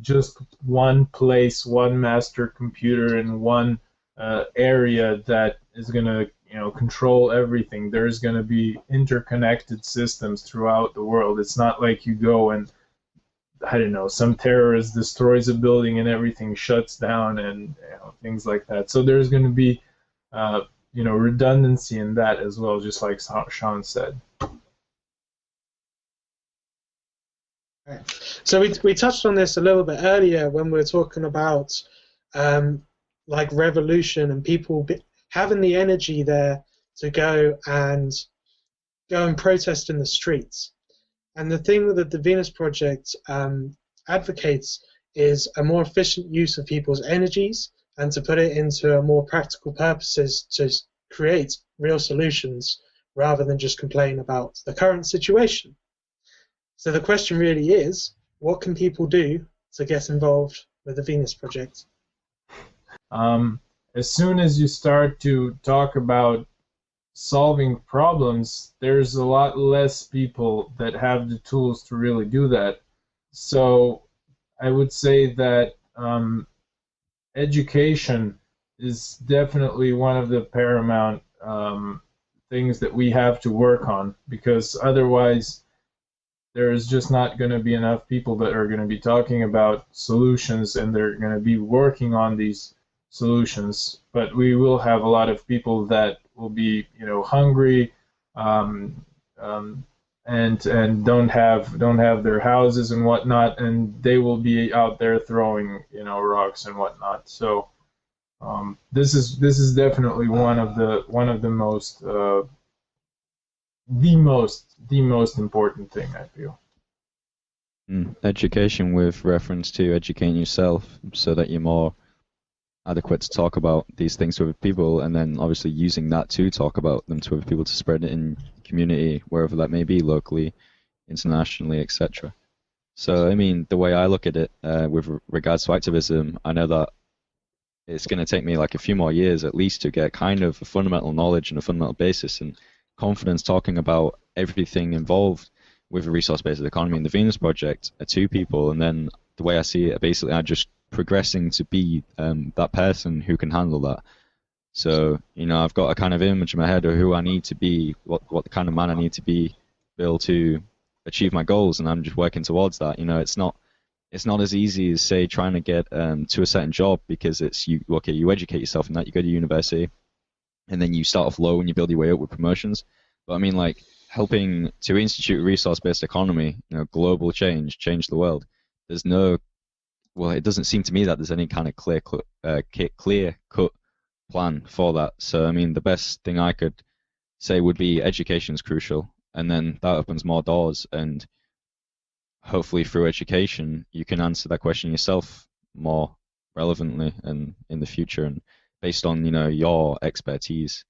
just one place, one master computer in one area that is going to control everything. There's going to be interconnected systems throughout the world. It's not like you go and, I don't know, some terrorist destroys a building and everything shuts down and things like that. So there's going to be redundancy in that as well, just like Shaun said. So we touched on this a little bit earlier when we were talking about like revolution and people having the energy there to go and protest in the streets. And the thing that the Venus Project advocates is a more efficient use of people's energies and to put it into a more practical purposes to create real solutions rather than just complain about the current situation. So the question really is, what can people do to get involved with the Venus Project? As soon as you start to talk about solving problems, there's a lot less people that have the tools to really do that. So I would say that education is definitely one of the paramount things that we have to work on, because otherwise there's just not going to be enough people that are going to be talking about solutions, and they're going to be working on these solutions. But we will have a lot of people that will be, hungry, and don't have their houses and whatnot, and they will be out there throwing, rocks and whatnot. So this is definitely one of the most the most important thing, I feel. Education with reference to educating yourself so that you're more adequate to talk about these things to other people, and then obviously using that to talk about them to other people to spread it in community, wherever that may be, locally, internationally, etc. So, I mean, the way I look at it with regards to activism, I know that it's going to take me like a few more years at least to get kind of a fundamental knowledge and a fundamental basis and confidence talking about everything involved with a resource-based economy. In the Venus Project are two people, and then the way I see it, basically I'm just progressing to be that person who can handle that. So, I've got a kind of image in my head of who I need to be, what the kind of man I need to be able to achieve my goals, and I'm just working towards that. It's not as easy as, say, trying to get to a certain job, because you educate yourself in that, you go to university, and then you start off low and you build your way up with promotions. But I mean, like, helping to institute a resource-based economy, global change the world. It doesn't seem to me that there's any kind of clear-cut plan for that. So, I mean, the best thing I could say would be education is crucial, and then that opens more doors, and hopefully through education you can answer that question yourself more relevantly and in the future, and based on your expertise.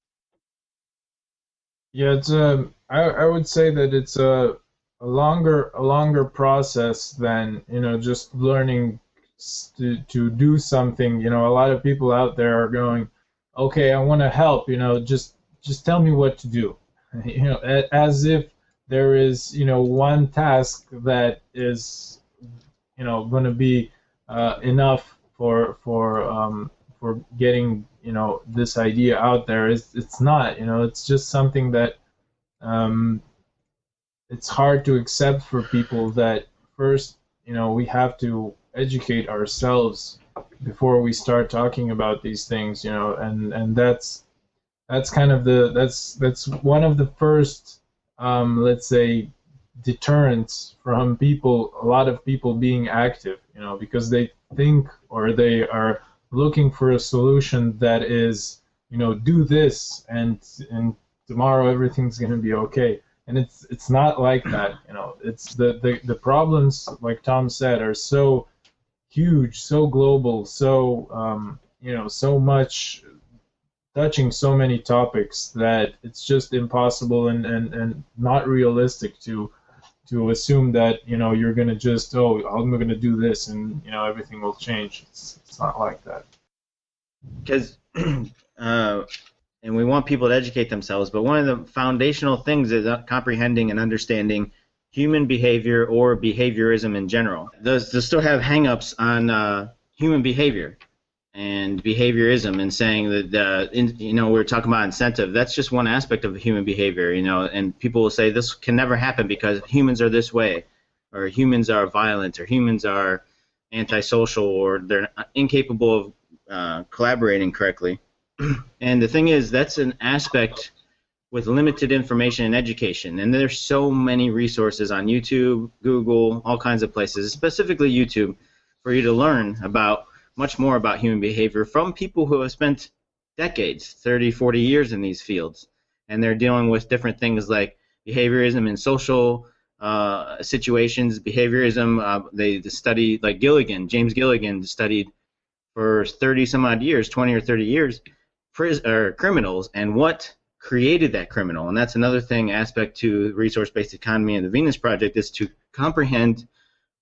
Yeah, it's I would say that it's a longer process than just learning to do something. A lot of people out there are going, okay, I want to help. Just tell me what to do. As if there is one task that is going to be enough for getting this idea out there. It's not. It's just something that it's hard to accept for people, that first we have to educate ourselves before we start talking about these things, and that's kind of that's one of the first let's say deterrents from a lot of people being active, because they think, or they are looking for a solution that is, do this and tomorrow everything's going to be okay. And it's not like that. It's the problems, like Tom said, are so huge, so global, so so much, touching so many topics, that it's just impossible and not realistic to assume that you're gonna just, I'm gonna do this and everything will change. It's not like that. Because and we want people to educate themselves, but one of the foundational things is comprehending and understanding human behavior, or behaviorism in general. Those still have hang-ups on human behavior and behaviorism, and saying that we're talking about incentive. That's just one aspect of human behavior, and people will say this can never happen because humans are this way, or humans are violent, or humans are antisocial, or they're incapable of collaborating correctly. And the thing is, that's an aspect with limited information and education. And there's so many resources on YouTube, Google, all kinds of places, specifically YouTube, for you to learn about much more about human behavior from people who have spent decades, 30, 40 years in these fields. And they're dealing with different things like behaviorism in social situations, behaviorism. They study, like James Gilligan studied for 30 some odd years, 20 or 30 years, criminals, and what created that criminal. And that's another aspect to resource-based economy and the Venus Project, is to comprehend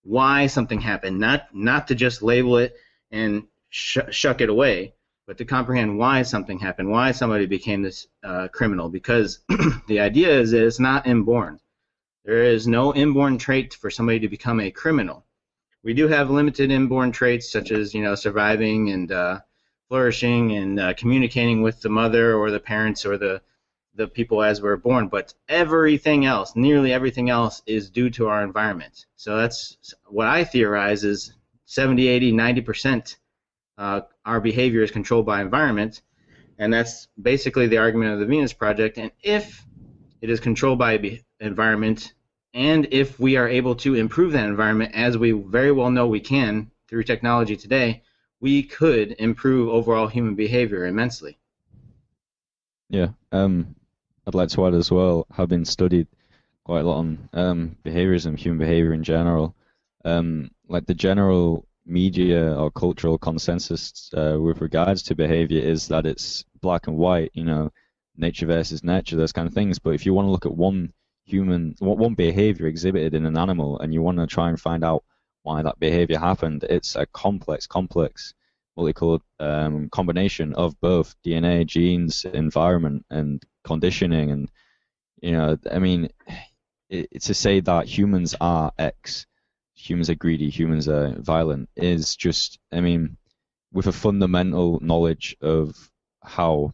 why something happened, not to just label it and shuck it away, but to comprehend why something happened, why somebody became this criminal. Because the idea is that it's not inborn. There is no inborn trait for somebody to become a criminal. We do have limited inborn traits, such as surviving and flourishing and communicating with the mother or the parents or the people as we're born, but everything else, nearly everything else, is due to our environment. So that's what I theorize is 70, 80, 90% our behavior is controlled by environment, and that's basically the argument of the Venus Project. And if it is controlled by environment, and if we are able to improve that environment, as we very well know we can through technology today, we could improve overall human behavior immensely. Yeah. I'd like to add as well, having studied quite a lot on behaviorism, human behavior in general, like the general media or cultural consensus with regards to behavior is that it's black and white, nature versus nurture, those kind of things. But if you want to look at one behavior exhibited in an animal and you want to try and find out why that behavior happened, it's a complex, multicolored combination of both DNA, genes, environment, and conditioning. And it's to say that humans are X, humans are greedy, humans are violent, is just, with a fundamental knowledge of how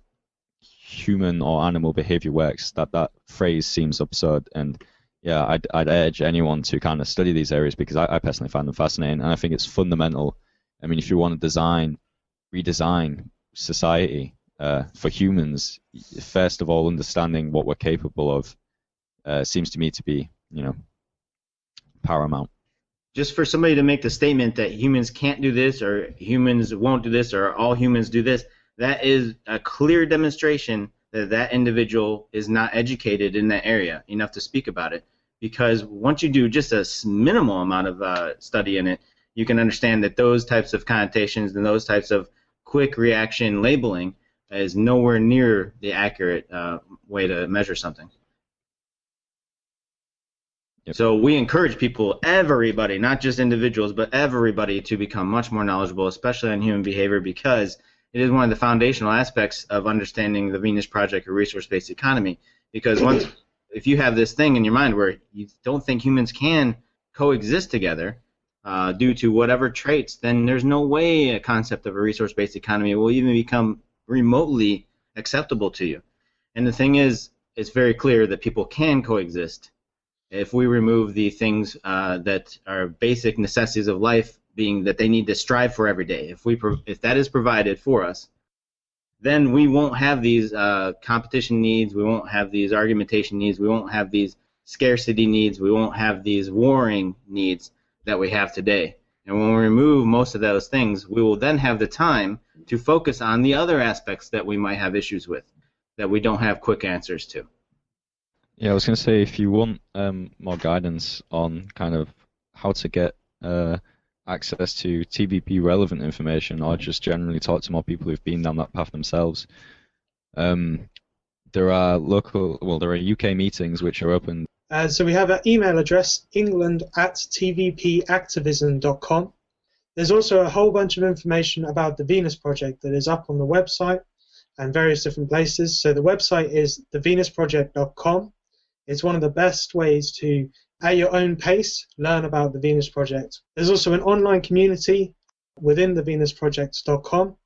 human or animal behavior works, that phrase seems absurd. And yeah, I'd urge anyone to kind of study these areas, because I personally find them fascinating, and I think it's fundamental. If you want to redesign society for humans, first of all, understanding what we're capable of seems to me to be, paramount. Just for somebody to make the statement that humans can't do this, or humans won't do this, or all humans do this, that is a clear demonstration that that individual is not educated in that area enough to speak about it. Because once you do just a minimal amount of study in it, you can understand that those types of connotations and those types of quick reaction labeling is nowhere near the accurate way to measure something. Yep. So we encourage people, everybody, not just individuals, but everybody, to become much more knowledgeable, especially on human behavior, because it is one of the foundational aspects of understanding the Venus Project or resource-based economy. Because if you have this thing in your mind where you don't think humans can coexist together due to whatever traits, then there's no way a concept of a resource-based economy will even become remotely acceptable to you. And the thing is, it's very clear that people can coexist if we remove the things that are basic necessities of life, being that they need to strive for every day. If that is provided for us, then we won't have these competition needs, we won't have these argumentation needs, we won't have these scarcity needs, we won't have these warring needs that we have today. And when we remove most of those things, we will then have the time to focus on the other aspects that we might have issues with, that we don't have quick answers to. Yeah, I was going to say, if you want more guidance on kind of how to get access to TVP relevant information, or just generally talk to more people who've been down that path themselves, there are UK meetings which are open. So we have an email address, england@tvpactivism.com. There's also a whole bunch of information about the Venus Project that is up on the website and various different places. So the website is thevenusproject.com. It's one of the best ways to, at your own pace, learn about the Venus Project. There's also an online community within thevenusproject.com.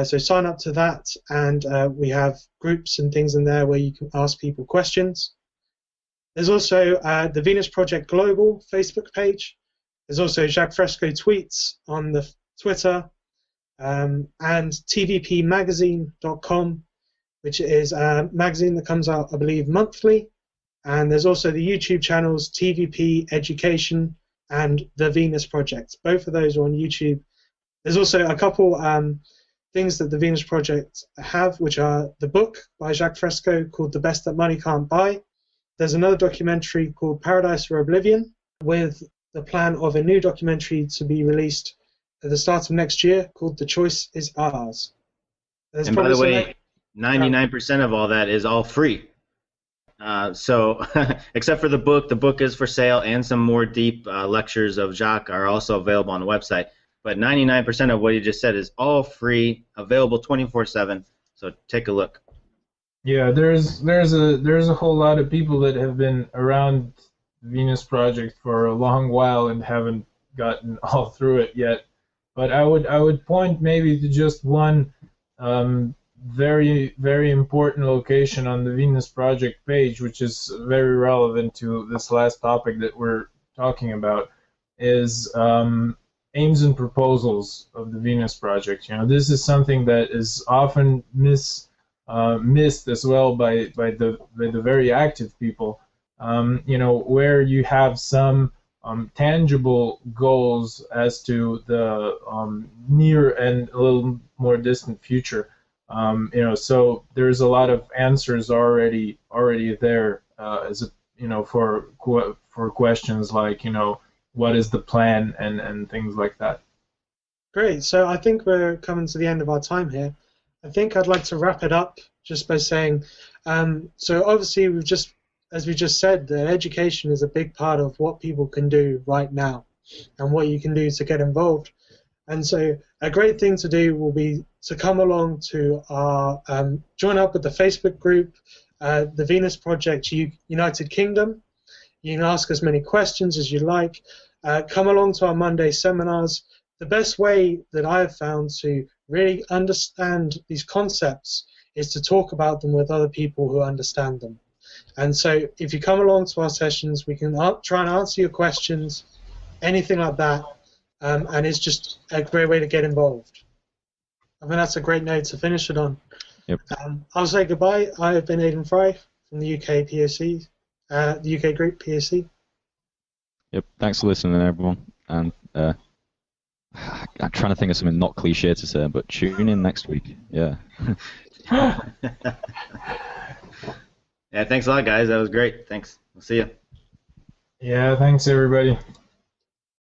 So sign up to that, and we have groups and things in there where you can ask people questions. There's also the Venus Project Global Facebook page. There's also Jacques Fresco tweets on the Twitter, and tvpmagazine.com, which is a magazine that comes out, I believe, monthly. And there's also the YouTube channels TVP Education and the Venus Project. Both of those are on YouTube. There's also a couple things that the Venus Project have, which are the book by Jacques Fresco called The Best That Money Can't Buy. There's another documentary called Paradise or Oblivion, with the plan of a new documentary to be released at the start of next year called The Choice Is Ours. And by the way, 99% of all that is all free. So except for the book is for sale, and some more deep lectures of Jacques are also available on the website. But 99% of what you just said is all free, available 24/7. So take a look. Yeah, there's a whole lot of people that have been around the Venus Project for a long while and haven't gotten all through it yet. But I would point maybe to just one very, very important location on the Venus Project page, which is very relevant to this last topic that we're talking about, is aims and proposals of the Venus Project. This is something that is often missed as well by the very active people. Where you have some tangible goals as to the near and a little more distant future. So there's a lot of answers already there for questions like what is the plan and things like that. Great. So I think we're coming to the end of our time here. I think I'd like to wrap it up just by saying, so obviously as we just said, that education is a big part of what people can do right now and what you can do to get involved. And so a great thing to do will be to come along to our, join up with the Facebook group, the Venus Project United Kingdom. You can ask as many questions as you like. Come along to our Monday seminars. The best way that I have found to really understand these concepts is to talk about them with other people who understand them. And so if you come along to our sessions, we can try and answer your questions, anything like that, and it's just a great way to get involved. I mean, that's a great note to finish it on. Yep. I'll say goodbye. I have been Aiden Fry from the UK POC, the UK group POC. Yep. Thanks for listening, everyone. And I'm trying to think of something not cliche to say, but tune in next week. Yeah. Yeah, thanks a lot, guys. That was great. Thanks. We'll see you. Yeah, thanks, everybody.